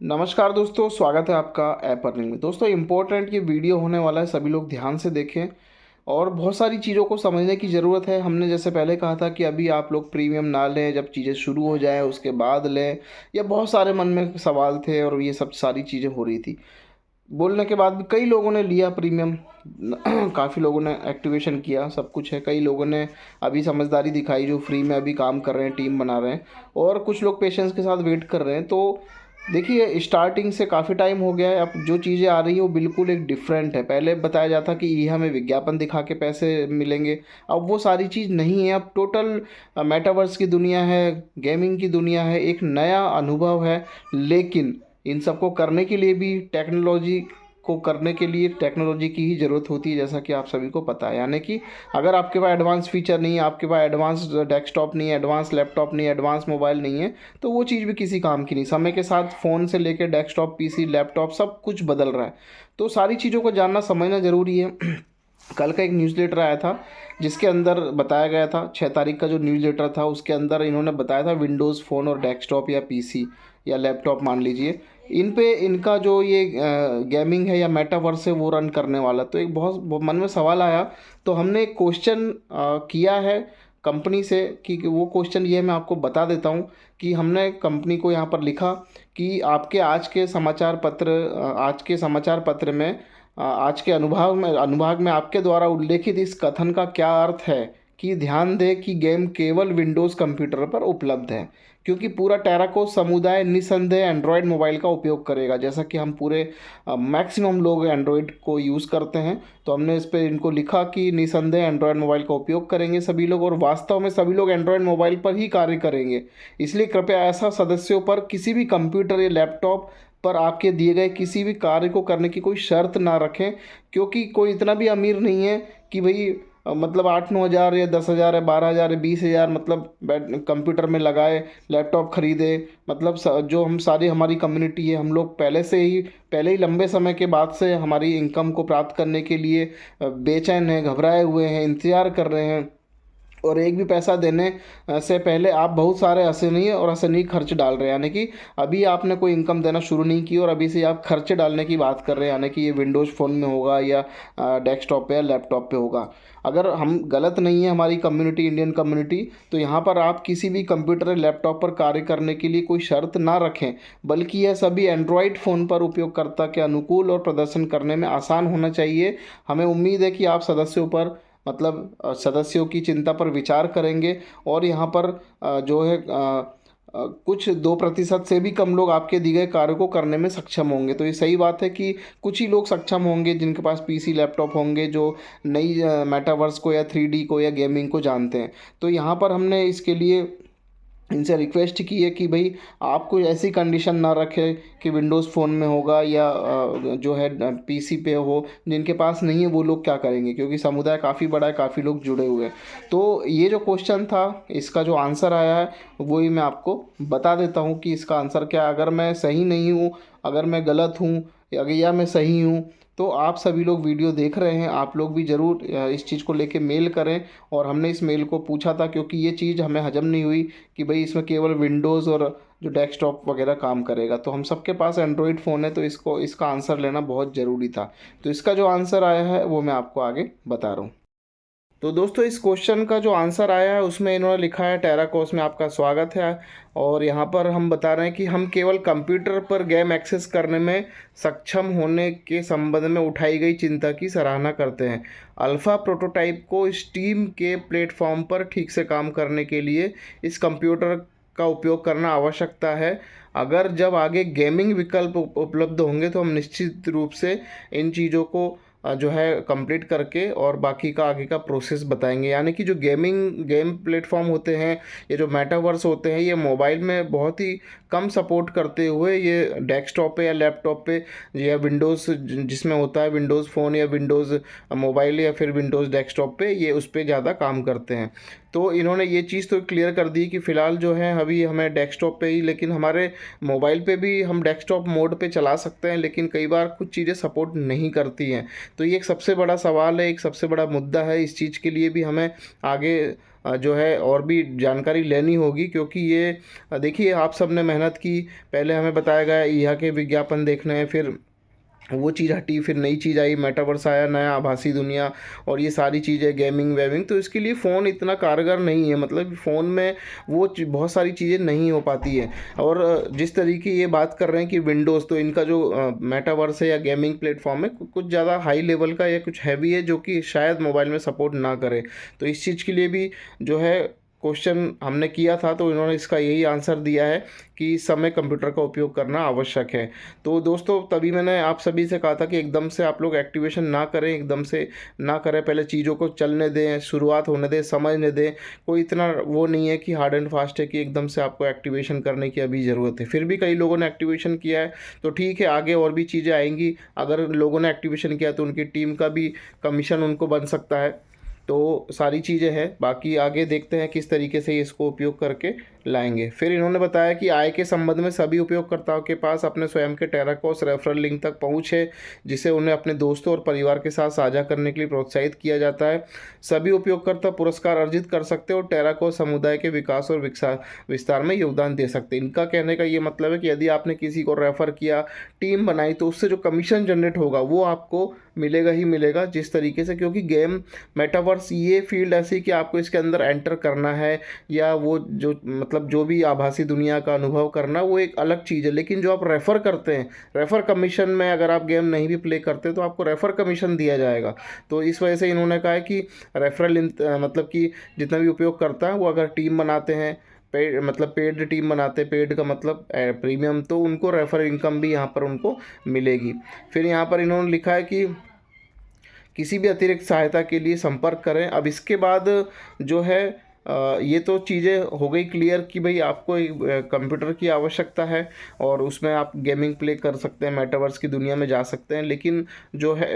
नमस्कार दोस्तों, स्वागत है आपका ऐप अर्निंग में। दोस्तों, इम्पोर्टेंट ये वीडियो होने वाला है, सभी लोग ध्यान से देखें। और बहुत सारी चीज़ों को समझने की ज़रूरत है। हमने जैसे पहले कहा था कि अभी आप लोग प्रीमियम ना लें, जब चीज़ें शुरू हो जाए उसके बाद लें, या बहुत सारे मन में सवाल थे और ये सब सारी चीज़ें हो रही थी। बोलने के बाद भी कई लोगों ने लिया प्रीमियम काफ़ी लोगों ने एक्टिवेशन किया, सब कुछ है। कई लोगों ने अभी समझदारी दिखाई जो फ्री में अभी काम कर रहे हैं, टीम बना रहे हैं, और कुछ लोग पेशेंस के साथ वेट कर रहे हैं। तो देखिए, स्टार्टिंग से काफ़ी टाइम हो गया है, अब जो चीज़ें आ रही है वो बिल्कुल एक डिफरेंट है। पहले बताया जाता कि ये हमें विज्ञापन दिखा के पैसे मिलेंगे, अब वो सारी चीज़ नहीं है। अब टोटल मेटावर्स की दुनिया है, गेमिंग की दुनिया है, एक नया अनुभव है। लेकिन इन सबको करने के लिए भी टेक्नोलॉजी की ही ज़रूरत होती है, जैसा कि आप सभी को पता है। यानी कि अगर आपके पास एडवांस फीचर नहीं है, आपके पास एडवांस डेस्कटॉप नहीं है, एडवांस लैपटॉप नहीं है, एडवांस मोबाइल नहीं है, तो वो चीज़ भी किसी काम की नहीं। समय के साथ फ़ोन से लेकर डेस्कटॉप, पीसी, लैपटॉप सब कुछ बदल रहा है। तो सारी चीज़ों को जानना समझना ज़रूरी है। कल का एक न्यूज़लेटर आया था जिसके अंदर बताया गया था, 6 तारीख का जो न्यूज़लेटर था उसके अंदर इन्होंने बताया था विंडोज़ फ़ोन और डेस्कटॉप या पीसी या लैपटॉप मान लीजिए, इन पे इनका जो ये गेमिंग है या मेटावर्स है वो रन करने वाला। तो एक बहुत मन में सवाल आया, तो हमने एक क्वेश्चन किया है कंपनी से कि वो क्वेश्चन ये मैं आपको बता देता हूँ कि हमने कंपनी को यहाँ पर लिखा कि आपके आज के समाचार पत्र में आज के अनुभाग में आपके द्वारा उल्लेखित इस कथन का क्या अर्थ है कि ध्यान दें कि गेम केवल विंडोज़ कंप्यूटर पर उपलब्ध है, क्योंकि पूरा टेराको समुदाय निसंदेह एंड्रॉयड मोबाइल का उपयोग करेगा। जैसा कि हम पूरे मैक्सिमम लोग एंड्रॉयड को यूज़ करते हैं, तो हमने इस पे इनको लिखा कि निसंदेह एंड्रॉयड मोबाइल का उपयोग करेंगे सभी लोग, और वास्तव में सभी लोग एंड्रॉयड मोबाइल पर ही कार्य करेंगे। इसलिए कृपया ऐसा सदस्यों पर किसी भी कंप्यूटर या लैपटॉप पर आपके दिए गए किसी भी कार्य को करने की कोई शर्त ना रखें, क्योंकि कोई इतना भी अमीर नहीं है कि भाई मतलब 8-9 हज़ार या 10 हज़ार या 12 हज़ार या 20 हज़ार मतलब कंप्यूटर में लगाए, लैपटॉप खरीदे। मतलब जो हम सारी हमारी कम्युनिटी है, हम लोग पहले ही लंबे समय के बाद से हमारी इनकम को प्राप्त करने के लिए बेचैन हैं, घबराए हुए हैं, इंतज़ार कर रहे हैं। और एक भी पैसा देने से पहले आप बहुत सारे असहनीय खर्च डाल रहे हैं। यानी कि अभी आपने कोई इनकम देना शुरू नहीं की और अभी से आप खर्चे डालने की बात कर रहे हैं। यानी कि ये विंडोज़ फ़ोन में होगा या डेस्कटॉप पे या लैपटॉप पे होगा। अगर हम गलत नहीं है हमारी कम्युनिटी, इंडियन कम्युनिटी, तो यहाँ पर आप किसी भी कंप्यूटर या लैपटॉप पर कार्य करने के लिए कोई शर्त ना रखें, बल्कि यह सभी एंड्रॉयड फ़ोन पर उपयोगकर्ता के अनुकूल और प्रदर्शन करने में आसान होना चाहिए। हमें उम्मीद है कि आप सदस्यों की चिंता पर विचार करेंगे, और यहाँ पर जो है कुछ 2% से भी कम लोग आपके दिए गए कार्य को करने में सक्षम होंगे। तो ये सही बात है कि कुछ ही लोग सक्षम होंगे जिनके पास पीसी लैपटॉप होंगे, जो नई मेटावर्स को या 3D को या गेमिंग को जानते हैं। तो यहाँ पर हमने इसके लिए इनसे रिक्वेस्ट की है कि भाई आप कोई ऐसी कंडीशन ना रखें कि विंडोज़ फ़ोन में होगा या जो है पीसी पे हो। जिनके पास नहीं है वो लोग क्या करेंगे, क्योंकि समुदाय काफ़ी बड़ा है, काफ़ी लोग जुड़े हुए हैं। तो ये जो क्वेश्चन था, इसका जो आंसर आया है वो ही मैं आपको बता देता हूँ कि इसका आंसर क्या है। अगर मैं सही नहीं हूँ, अगर मैं गलत हूँ, या मैं सही हूँ, तो आप सभी लोग वीडियो देख रहे हैं, आप लोग भी ज़रूर इस चीज़ को लेके मेल करें। और हमने इस मेल को पूछा था क्योंकि ये चीज़ हमें हजम नहीं हुई कि भाई इसमें केवल विंडोज़ और जो डेस्कटॉप वगैरह काम करेगा। तो हम सबके पास एंड्रॉयड फ़ोन है, तो इसका आंसर लेना बहुत ज़रूरी था। तो इसका जो आंसर आया है वो मैं आपको आगे बता रहा हूँ। तो दोस्तों, इस क्वेश्चन का जो आंसर आया है उसमें इन्होंने लिखा है, टेराकोस में आपका स्वागत है। और यहाँ पर हम बता रहे हैं कि हम केवल कंप्यूटर पर गेम एक्सेस करने में सक्षम होने के संबंध में उठाई गई चिंता की सराहना करते हैं। अल्फ़ा प्रोटोटाइप को स्टीम के प्लेटफॉर्म पर ठीक से काम करने के लिए इस कंप्यूटर का उपयोग करना आवश्यकता है। अगर जब आगे गेमिंग विकल्प उपलब्ध होंगे तो हम निश्चित रूप से इन चीज़ों को जो है कंप्लीट करके और बाकी का आगे का प्रोसेस बताएंगे। यानी कि जो गेम प्लेटफॉर्म होते हैं, ये जो मेटावर्स होते हैं, ये मोबाइल में बहुत ही कम सपोर्ट करते हुए ये डेस्कटॉप पे या लैपटॉप पे या विंडोज़ जिसमें होता है विंडोज़ फ़ोन या विंडोज़ मोबाइल या फिर विंडोज़ डेस्कटॉप पे, ये उस पर ज़्यादा काम करते हैं। तो इन्होंने ये चीज़ तो क्लियर कर दी कि फ़िलहाल जो है अभी हमें डेस्कटॉप पे ही, लेकिन हमारे मोबाइल पे भी हम डेस्कटॉप मोड पे चला सकते हैं, लेकिन कई बार कुछ चीज़ें सपोर्ट नहीं करती हैं। तो ये एक सबसे बड़ा सवाल है, एक सबसे बड़ा मुद्दा है। इस चीज़ के लिए भी हमें आगे जो है और भी जानकारी लेनी होगी, क्योंकि ये देखिए आप सब ने मेहनत की, पहले हमें बताया गया ईहा के विज्ञापन देखने हैं, फिर वो चीज़ हटी, फिर नई चीज़ आई, मेटावर्स आया, नया आभासी दुनिया और ये सारी चीज़ें गेमिंग वेमिंग, तो इसके लिए फ़ोन इतना कारगर नहीं है, मतलब फ़ोन में वो बहुत सारी चीज़ें नहीं हो पाती है। और जिस तरीके ये बात कर रहे हैं कि विंडोज़, तो इनका जो मेटावर्स है या गेमिंग प्लेटफॉर्म है कुछ ज़्यादा हाई लेवल का या कुछ हैवी है, जो कि शायद मोबाइल में सपोर्ट ना करे। तो इस चीज़ के लिए भी जो है क्वेश्चन हमने किया था, तो इन्होंने इसका यही आंसर दिया है कि इस समय कंप्यूटर का उपयोग करना आवश्यक है। तो दोस्तों तभी मैंने आप सभी से कहा था कि एकदम से आप लोग एक्टिवेशन ना करें, एकदम से ना करें, पहले चीज़ों को चलने दें, शुरुआत होने दें, समझने दें। कोई इतना वो नहीं है कि हार्ड एंड फास्ट है कि एकदम से आपको एक्टिवेशन करने की अभी ज़रूरत है। फिर भी कई लोगों ने एक्टिवेशन किया है, तो ठीक है, आगे और भी चीज़ें आएंगी। अगर लोगों ने एक्टिवेशन किया तो उनकी टीम का भी कमीशन उनको बन सकता है। तो सारी चीज़ें हैं, बाकी आगे देखते हैं किस तरीके से इसको उपयोग करके लाएंगे। फिर इन्होंने बताया कि आय के संबंध में सभी उपयोगकर्ताओं के पास अपने स्वयं के टेराकोस रेफरल लिंक तक पहुंच है, जिसे उन्हें अपने दोस्तों और परिवार के साथ साझा करने के लिए प्रोत्साहित किया जाता है। सभी उपयोगकर्ता पुरस्कार अर्जित कर सकते हैं और टेराकोस समुदाय के विकास और विस्तार में योगदान दे सकते हैं। इनका कहने का ये मतलब है कि यदि आपने किसी को रेफ़र किया, टीम बनाई, तो उससे जो कमीशन जनरेट होगा वो आपको मिलेगा ही मिलेगा, जिस तरीके से, क्योंकि गेम मेटावर्स ये फील्ड ऐसी कि आपको इसके अंदर एंटर करना है या वो जो मतलब जो भी आभासी दुनिया का अनुभव करना, वो एक अलग चीज़ है। लेकिन जो आप रेफ़र करते हैं, रेफ़र कमीशन में अगर आप गेम नहीं भी प्ले करते तो आपको रेफ़र कमीशन दिया जाएगा। तो इस वजह से इन्होंने कहा है कि रेफरल मतलब कि जितना भी उपयोग करता है वो अगर टीम बनाते हैं, पेड मतलब पेड टीम बनाते, पेड का मतलब प्रीमियम, तो उनको रेफर इनकम भी यहाँ पर उनको मिलेगी। फिर यहाँ पर इन्होंने लिखा है कि किसी भी अतिरिक्त सहायता के लिए संपर्क करें। अब इसके बाद जो है ये तो चीज़ें हो गई क्लियर कि भाई आपको एक कंप्यूटर की आवश्यकता है और उसमें आप गेमिंग प्ले कर सकते हैं, मेटावर्स की दुनिया में जा सकते हैं। लेकिन जो है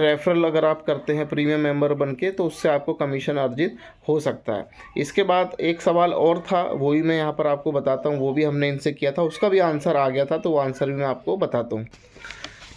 रेफरल अगर आप करते हैं प्रीमियम मेंबर बन के, तो उससे आपको कमीशन अर्जित हो सकता है। इसके बाद एक सवाल और था, वो भी मैं यहाँ पर आपको बताता हूँ, वो भी हमने इनसे किया था, उसका भी आंसर आ गया था, तो वो आंसर भी मैं आपको बताता हूँ।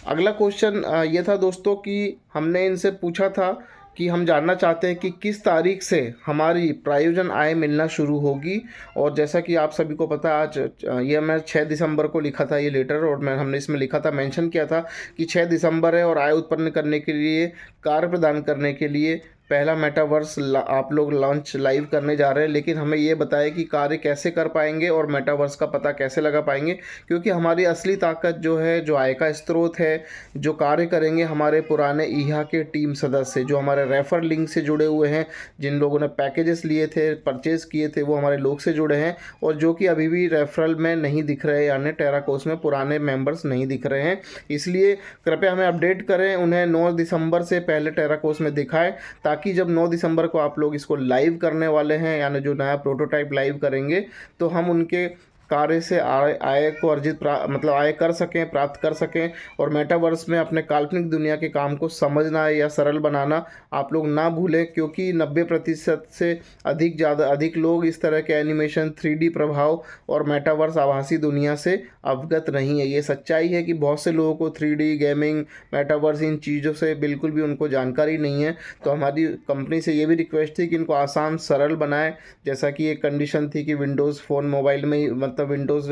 अगला क्वेश्चन ये था दोस्तों कि हमने इनसे पूछा था कि हम जानना चाहते हैं कि किस तारीख से हमारी प्रायोजन आय मिलना शुरू होगी। और जैसा कि आप सभी को पता है, आज ये मैं 6 दिसंबर को लिखा था ये लेटर, और हमने इसमें लिखा था, मेंशन किया था कि 6 दिसंबर है और आय उत्पन्न करने के लिए, कार्य प्रदान करने के लिए पहला मेटावर्स आप लोग लॉन्च लाइव करने जा रहे हैं। लेकिन हमें ये बताएं कि कार्य कैसे कर पाएंगे और मेटावर्स का पता कैसे लगा पाएंगे, क्योंकि हमारी असली ताकत जो है, जो आय का स्रोत है, जो कार्य करेंगे हमारे पुराने ईहा के टीम सदस्य, जो हमारे रेफर लिंक से जुड़े हुए हैं, जिन लोगों ने पैकेजेस लिए थे, परचेज़ किए थे, वो हमारे लोग से जुड़े हैं, और जो कि अभी भी रेफरल में नहीं दिख रहे, यानी टेराकोस में पुराने मेंबर्स नहीं दिख रहे हैं। इसलिए कृपया हमें अपडेट करें, उन्हें 9 दिसंबर से पहले टेराकोस में दिखाएं, ताकि जब 9 दिसंबर को आप लोग इसको लाइव करने वाले हैं, यानी जो नया प्रोटोटाइप लाइव करेंगे, तो हम उनके कार्य से आय को अर्जित मतलब आय कर सकें, प्राप्त कर सकें। और मेटावर्स में अपने काल्पनिक दुनिया के काम को समझना या सरल बनाना आप लोग ना भूलें, क्योंकि 90% से अधिक लोग इस तरह के एनिमेशन, 3D प्रभाव और मेटावर्स आभासी दुनिया से अवगत नहीं है। ये सच्चाई है कि बहुत से लोगों को 3D गेमिंग, मेटावर्स, इन चीज़ों से बिल्कुल भी उनको जानकारी नहीं है। तो हमारी कंपनी से ये भी रिक्वेस्ट थी कि इनको आसान सरल बनाएं। जैसा कि एक कंडीशन थी कि विंडोज़ फ़ोन मोबाइल में ही, मतलब विंडोज़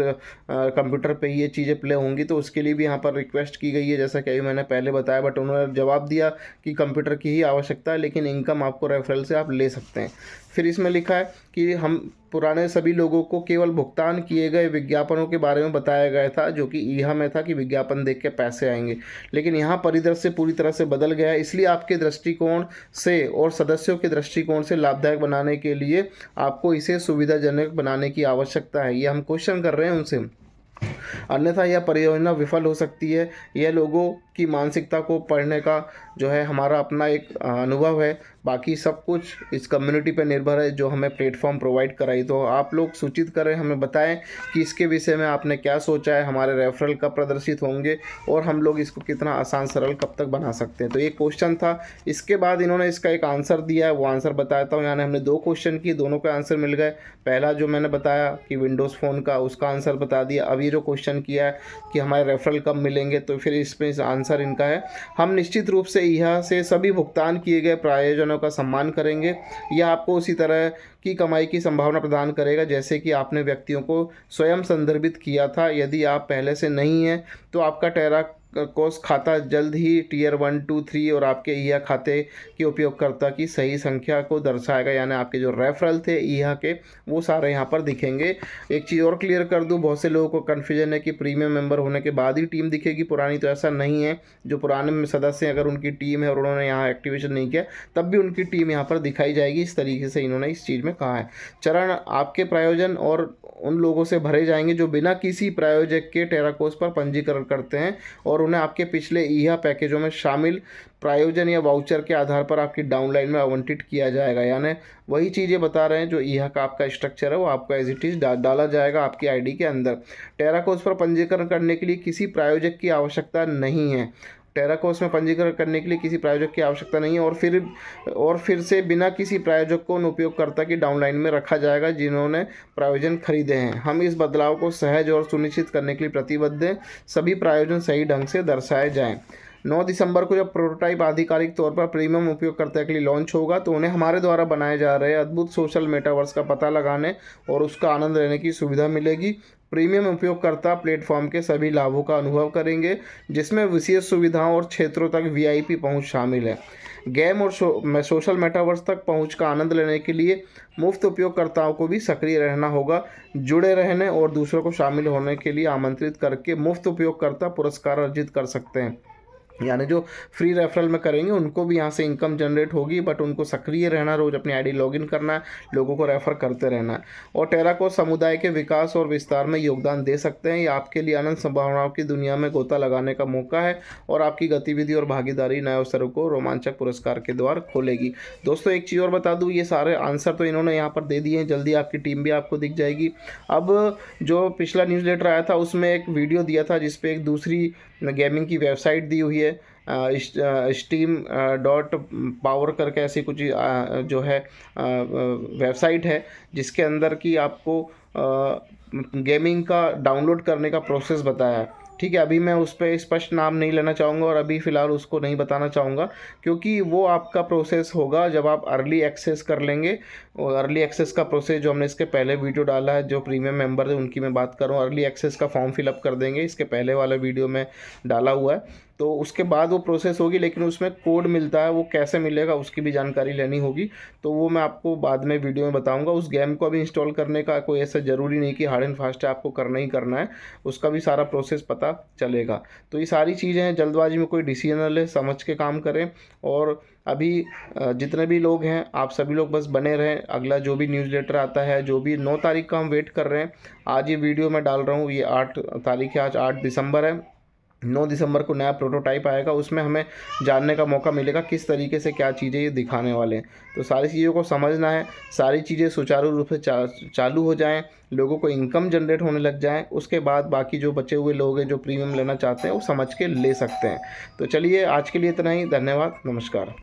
कंप्यूटर पे ही ये चीज़ें प्ले होंगी, तो उसके लिए भी यहाँ पर रिक्वेस्ट की गई है, जैसा कि अभी मैंने पहले बताया। बट उन्होंने जवाब दिया कि कंप्यूटर की ही आवश्यकता है, लेकिन इनकम आपको रेफरल से आप ले सकते हैं। फिर इसमें लिखा है कि हम पुराने सभी लोगों को केवल भुगतान किए गए विज्ञापनों के बारे में बताया गया था, जो कि ईहा में था कि विज्ञापन देख के पैसे आएंगे। लेकिन यहाँ परिदृश्य पूरी तरह से बदल गया है, इसलिए आपके दृष्टिकोण से और सदस्यों के दृष्टिकोण से लाभदायक बनाने के लिए आपको इसे सुविधाजनक बनाने की आवश्यकता है। ये हम क्वेश्चन कर रहे हैं उनसे, अन्यथा यह परियोजना विफल हो सकती है। यह लोगों की मानसिकता को पढ़ने का जो है हमारा अपना एक अनुभव है, बाकी सब कुछ इस कम्युनिटी पर निर्भर है जो हमें प्लेटफॉर्म प्रोवाइड कराई। तो आप लोग सूचित करें, हमें बताएं कि इसके विषय में आपने क्या सोचा है, हमारे रेफरल कब प्रदर्शित होंगे और हम लोग इसको कितना आसान सरल कब तक बना सकते हैं। तो एक क्वेश्चन था। इसके बाद इन्होंने इसका एक आंसर दिया है, वो आंसर बताता हूँ। यानी हमने 2 क्वेश्चन किए, दोनों के आंसर मिल गए। पहला जो मैंने बताया कि विंडोज़ फ़ोन का, उसका आंसर बता दिया। अब ये जो क्वेश्चन क्वेश्चन किया है कि हमारे रेफरल कब मिलेंगे, तो फिर इसमें आंसर इनका है, हम निश्चित रूप से यहाँ से सभी भुगतान किए गए प्रायोजनों का सम्मान करेंगे। यह आपको उसी तरह की कमाई की संभावना प्रदान करेगा जैसे कि आपने व्यक्तियों को स्वयं संदर्भित किया था। यदि आप पहले से नहीं हैं तो आपका टेरा कोस खाता जल्द ही टियर 1, 2, 3 और आपके ईहा खाते के उपयोगकर्ता की सही संख्या को दर्शाएगा, यानी आपके जो रेफरल थे ईहा के वो सारे यहाँ पर दिखेंगे। एक चीज़ और क्लियर कर दूँ, बहुत से लोगों को कन्फ्यूजन है कि प्रीमियम मेंबर होने के बाद ही टीम दिखेगी पुरानी, तो ऐसा नहीं है। जो पुराने सदस्य हैं अगर उनकी टीम है और उन्होंने यहाँ एक्टिवेशन नहीं किया तब भी उनकी टीम यहाँ पर दिखाई जाएगी। इस तरीके से इन्होंने इस चीज़ में कहा है। चरण आपके प्रायोजन और उन लोगों से भरे जाएंगे जो बिना किसी प्रायोजक के टेराकोस पर पंजीकरण करते हैं और उन्हें आपके पिछले ईहा पैकेजों में शामिल प्रायोजन या वाउचर के आधार पर आपकी डाउनलाइन में आवंटित किया जाएगा। यानी वही चीज़ें बता रहे हैं जो ईहा का आपका स्ट्रक्चर है वो आपका एज इट इज़ डाला जाएगा आपकी आईडी के अंदर। टेराकोस पर पंजीकरण करने के लिए किसी प्रायोजक की आवश्यकता नहीं है। टेराकोस में पंजीकरण करने के लिए किसी प्रायोजक की आवश्यकता नहीं है और फिर से बिना किसी प्रायोजक को उन उपयोगकर्ता की डाउनलाइन में रखा जाएगा जिन्होंने प्रायोजन खरीदे हैं। हम इस बदलाव को सहज और सुनिश्चित करने के लिए प्रतिबद्ध हैं। सभी प्रायोजन सही ढंग से दर्शाए जाएं। 9 दिसंबर को जब प्रोटोटाइप आधिकारिक तौर पर प्रीमियम उपयोगकर्ता के लिए लॉन्च होगा तो उन्हें हमारे द्वारा बनाए जा रहे अद्भुत सोशल मेटावर्स का पता लगाने और उसका आनंद लेने की सुविधा मिलेगी। प्रीमियम उपयोगकर्ता प्लेटफॉर्म के सभी लाभों का अनुभव करेंगे जिसमें विशेष सुविधाओं और क्षेत्रों तक वीआईपी पहुंच शामिल है। गेम और सोशल मेटावर्स तक पहुंच का आनंद लेने के लिए मुफ्त उपयोगकर्ताओं को भी सक्रिय रहना होगा। जुड़े रहने और दूसरों को शामिल होने के लिए आमंत्रित करके मुफ्त उपयोगकर्ता पुरस्कार अर्जित कर सकते हैं। यानी जो फ्री रेफरल में करेंगे उनको भी यहाँ से इनकम जनरेट होगी, बट उनको सक्रिय रहना, रोज अपनी आईडी लॉगिन करना है, लोगों को रेफ़र करते रहना है और टेराकोस समुदाय के विकास और विस्तार में योगदान दे सकते हैं। ये आपके लिए अनंत संभावनाओं की दुनिया में गोता लगाने का मौका है और आपकी गतिविधि और भागीदारी नए अवसरों को रोमांचक पुरस्कार के द्वार खोलेगी। दोस्तों एक चीज़ और बता दूँ, ये सारे आंसर तो इन्होंने यहाँ पर दे दिए हैं, जल्दी आपकी टीम भी आपको दिख जाएगी। अब जो पिछला न्यूज़लेटर आया था उसमें एक वीडियो दिया था जिसपे एक दूसरी गेमिंग की वेबसाइट दी हुई है, steam.power करके ऐसी कुछ जो है वेबसाइट है जिसके अंदर की आपको गेमिंग का डाउनलोड करने का प्रोसेस बताया है। ठीक है, अभी मैं उस पर स्पष्ट नाम नहीं लेना चाहूँगा और अभी फ़िलहाल उसको नहीं बताना चाहूँगा क्योंकि वो आपका प्रोसेस होगा जब आप अर्ली एक्सेस कर लेंगे। और अर्ली एक्सेस का प्रोसेस जो हमने इसके पहले वीडियो डाला है, जो प्रीमियम मेंबर है उनकी मैं बात कर रहा हूँ, अर्ली एक्सेस का फॉर्म फिलअप कर देंगे, इसके पहले वाला वीडियो में डाला हुआ है, तो उसके बाद वो प्रोसेस होगी। लेकिन उसमें कोड मिलता है, वो कैसे मिलेगा उसकी भी जानकारी लेनी होगी, तो वो मैं आपको बाद में वीडियो में बताऊंगा। उस गेम को अभी इंस्टॉल करने का कोई ऐसा ज़रूरी नहीं कि हार्ड एंड फास्ट है, आपको करना ही करना है, उसका भी सारा प्रोसेस पता चलेगा। तो ये सारी चीज़ें हैं, जल्दबाजी में कोई डिसीजन न ले, समझ के काम करें। और अभी जितने भी लोग हैं आप सभी लोग बस बने रहें, अगला जो भी न्यूज़लेटर आता है, जो भी 9 तारीख का हम वेट कर रहे हैं। आज ये वीडियो मैं डाल रहा हूँ, ये 8 तारीख है, आज 8 दिसंबर है। 9 दिसंबर को नया प्रोटोटाइप आएगा, उसमें हमें जानने का मौका मिलेगा किस तरीके से क्या चीज़ें ये दिखाने वाले हैं। तो सारी चीज़ों को समझना है, सारी चीज़ें सुचारू रूप से चालू हो जाएं, लोगों को इनकम जनरेट होने लग जाएं, उसके बाद बाकी जो बचे हुए लोग हैं जो प्रीमियम लेना चाहते हैं वो समझ के ले सकते हैं। तो चलिए आज के लिए इतना ही, धन्यवाद, नमस्कार।